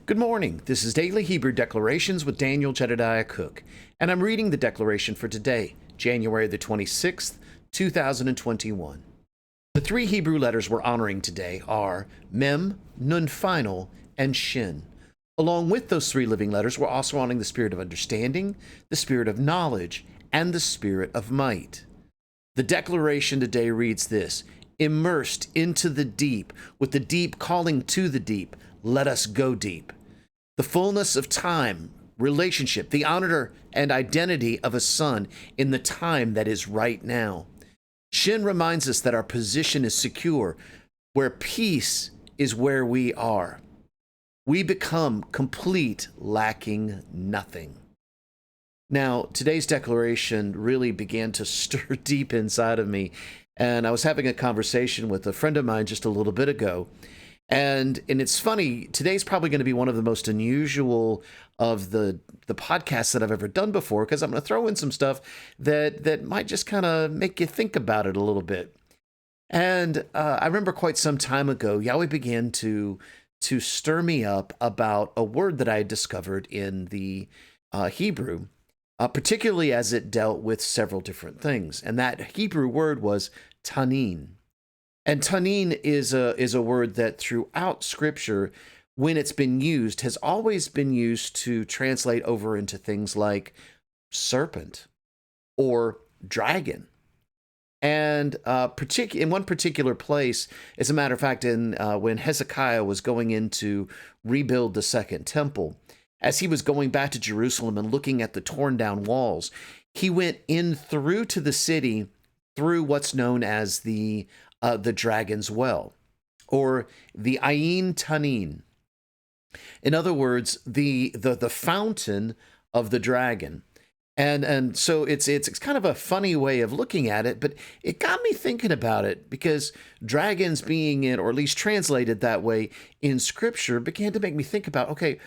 Good morning. This is Daily Hebrew Declarations with Daniel Jedediah Cook, and I'm reading the declaration for today, January the 26th, 2021. The three Hebrew letters we're honoring today are Mem, Nun final, and Shin. Along with those three living letters, we're also honoring the spirit of understanding, the spirit of knowledge, and the spirit of might. The declaration today reads this: immersed into the deep, with the deep calling to the deep, let us go deep. The fullness of time, relationship, the honor and identity of a son in the time that is right now. Shin reminds us that our position is secure, where peace is where we are. We become complete, lacking nothing. Now, today's declaration really began to stir deep inside of me, and I was having a conversation with a friend of mine just a little bit ago. And it's funny, today's probably going to be one of the most unusual of the podcasts that I've ever done before, because I'm going to throw in some stuff that might just kind of make you think about it a little bit. And I remember quite some time ago, Yahweh began to stir me up about a word that I had discovered in the Hebrew, particularly as it dealt with several different things. And that Hebrew word was tanin. And tanin is a word that throughout Scripture, when it's been used, has always been used to translate over into things like serpent or dragon. And in one particular place, as a matter of fact, when Hezekiah was going in to rebuild the second temple, as he was going back to Jerusalem and looking at the torn down walls, he went in through to the city through what's known as the dragon's well, or the Ayin Tanin. In other words, the fountain of the dragon. And so it's kind of a funny way of looking at it, but it got me thinking about it, because dragons being in, or at least translated that way in Scripture, began to make me think about, okay,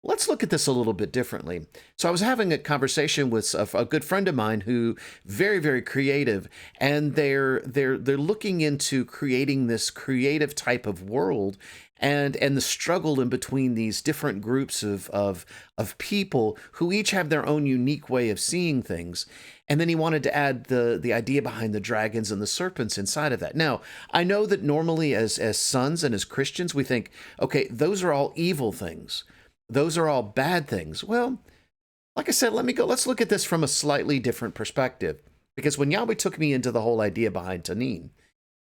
let's look at this a little bit differently. So I was having a conversation with a good friend of mine who very, very creative, and they're looking into creating this creative type of world, and the struggle in between these different groups of people who each have their own unique way of seeing things. And then he wanted to add the idea behind the dragons and the serpents inside of that. Now, I know that normally as sons and as Christians, we think, okay, those are all evil things. Those are all bad things. Well, like I said, let's look at this from a slightly different perspective. Because when Yahweh took me into the whole idea behind Tanin,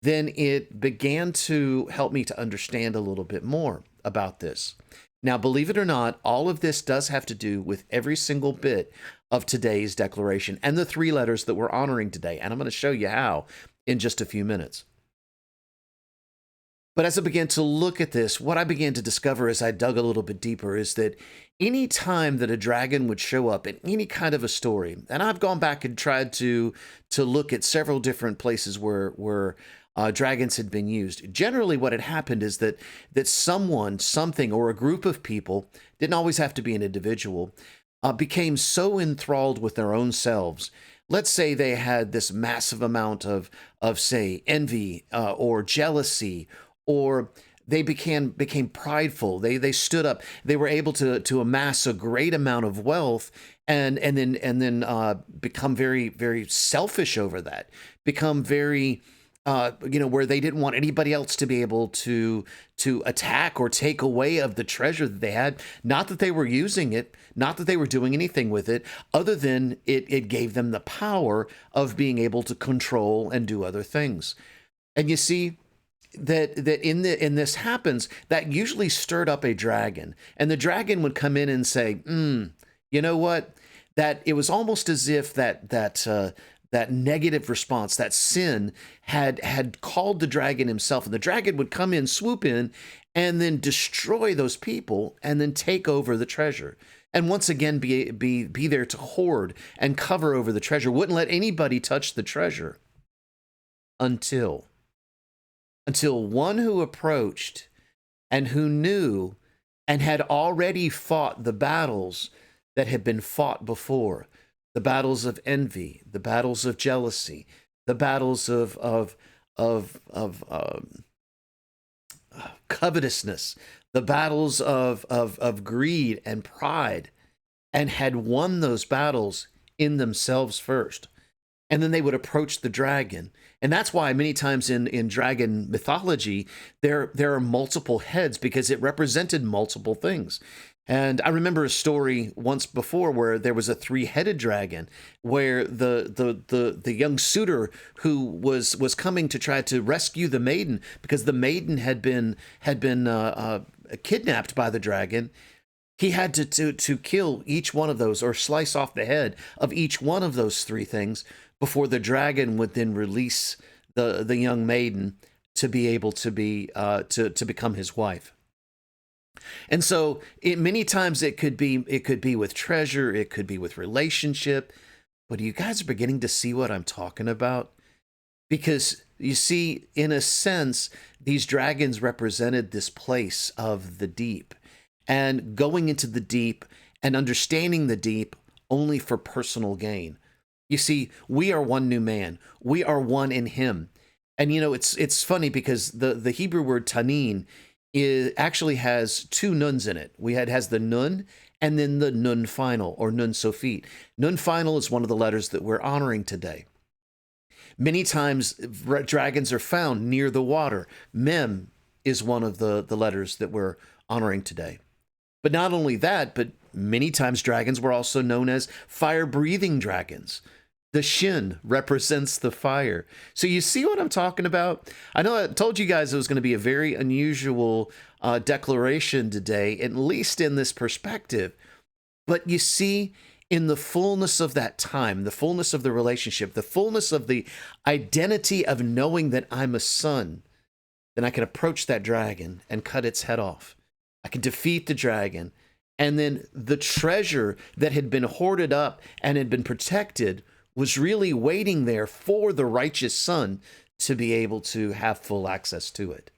then it began to help me to understand a little bit more about this. Now, believe it or not, all of this does have to do with every single bit of today's declaration and the three letters that we're honoring today. And I'm going to show you how in just a few minutes. But as I began to look at this, what I began to discover as I dug a little bit deeper is that any time that a dragon would show up in any kind of a story, and I've gone back and tried to look at several different places where dragons had been used. Generally, what had happened is that someone, something, or a group of people, didn't always have to be an individual, became so enthralled with their own selves. Let's say they had this massive amount of say, envy or jealousy, or they became prideful. They stood up. They were able to amass a great amount of wealth, and then become very, very selfish over that. Become very where they didn't want anybody else to be able to attack or take away of the treasure that they had. Not that they were using it, not that they were doing anything with it, other than it gave them the power of being able to control and do other things. And you see that in this happens, that usually stirred up a dragon, and the dragon would come in and say, you know what? That it was almost as if that negative response, that sin, had called the dragon himself, and the dragon would come in, swoop in, and then destroy those people, and then take over the treasure, and once again be there to hoard and cover over the treasure. Wouldn't let anybody touch the treasure until one who approached and who knew and had already fought the battles that had been fought before. The battles of envy, the battles of jealousy, the battles of covetousness, the battles of greed and pride, and had won those battles in themselves first. And then they would approach the dragon. And that's why many times in dragon mythology, there are multiple heads, because it represented multiple things. And I remember a story once before where there was a three-headed dragon, where the young suitor who was coming to try to rescue the maiden, because the maiden had been kidnapped by the dragon. He had to kill each one of those, or slice off the head of each one of those three things, before the dragon would then release the young maiden to be able to become his wife. And so many times it could be with treasure, it could be with relationship. But you guys are beginning to see what I'm talking about? Because you see, in a sense, these dragons represented this place of the deep, and going into the deep and understanding the deep only for personal gain. You see, we are one new man. We are one in him. And it's funny, because the Hebrew word tanin actually has two nuns in it. Has the nun, and then the nun final, or nun sofit. Nun final is one of the letters that we're honoring today. Many times dragons are found near the water. Mem is one of the letters that we're honoring today. But not only that, but many times dragons were also known as fire-breathing dragons. The shin represents the fire. So you see what I'm talking about? I know I told you guys it was going to be a very unusual declaration today, at least in this perspective. But you see, in the fullness of that time, the fullness of the relationship, the fullness of the identity of knowing that I'm a son, then I can approach that dragon and cut its head off. I can defeat the dragon. And then the treasure that had been hoarded up and had been protected was really waiting there for the righteous son to be able to have full access to it.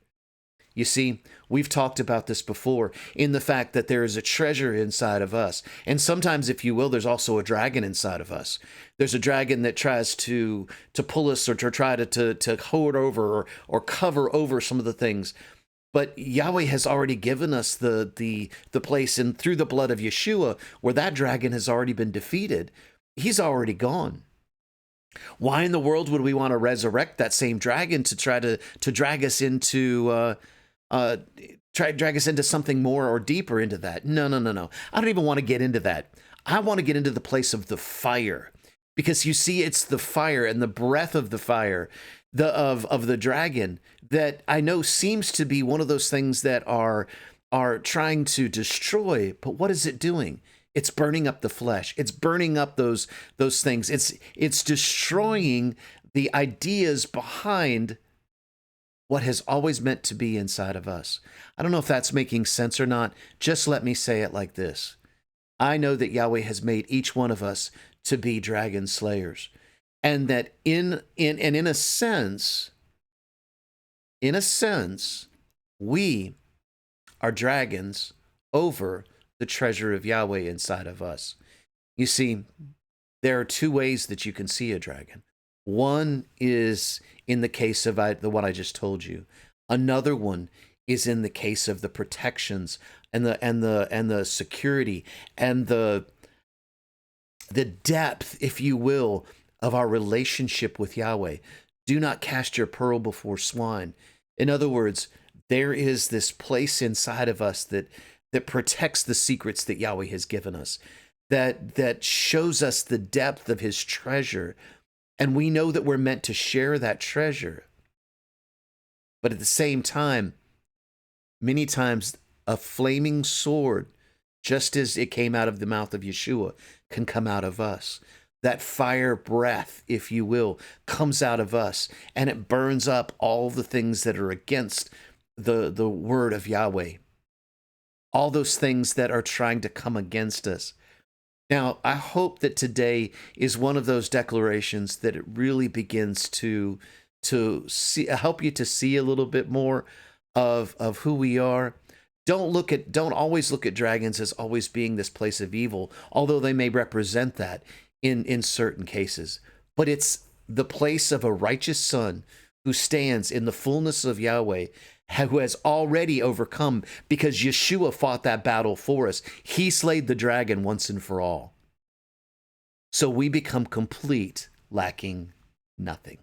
You see, we've talked about this before, in the fact that there is a treasure inside of us. And sometimes, if you will, there's also a dragon inside of us. There's a dragon that tries to pull us, or to try to hoard over or cover over some of the things. But Yahweh has already given us the place, and through the blood of Yeshua, where that dragon has already been defeated. He's already gone. Why in the world would we want to resurrect that same dragon to try to drag us into drag us into something more or deeper into that? No. I don't even want to get into that. I want to get into the place of the fire, because you see, it's the fire and the breath of the fire, of the dragon, that I know seems to be one of those things that are trying to destroy. But what is it doing? It's burning up the flesh. It's burning up those things. It's destroying the ideas behind what has always meant to be inside of us. I don't know if that's making sense or not. Just let me say it like this. I know that Yahweh has made each one of us to be dragon slayers, and that in a sense, we are dragons over the treasure of Yahweh inside of us. You see, there are two ways that you can see a dragon. One is in the case of the one I just told you. Another one is in the case of the protections and the security and the depth, if you will, of our relationship with Yahweh. Do not cast your pearl before swine. In other words, there is this place inside of us that protects the secrets that Yahweh has given us, that shows us the depth of his treasure. And we know that we're meant to share that treasure. But at the same time, many times a flaming sword, just as it came out of the mouth of Yeshua, can come out of us. That fire breath, if you will, comes out of us, and it burns up all the things that are against the word of Yahweh. All those things that are trying to come against us. Now, I hope that today is one of those declarations that it really begins to help you to see a little bit more of who we are. Don't always look at dragons as always being this place of evil, although they may represent that in certain cases. But it's the place of a righteous son who stands in the fullness of Yahweh, who has already overcome because Yeshua fought that battle for us. He slayed the dragon once and for all. So we become complete, lacking nothing.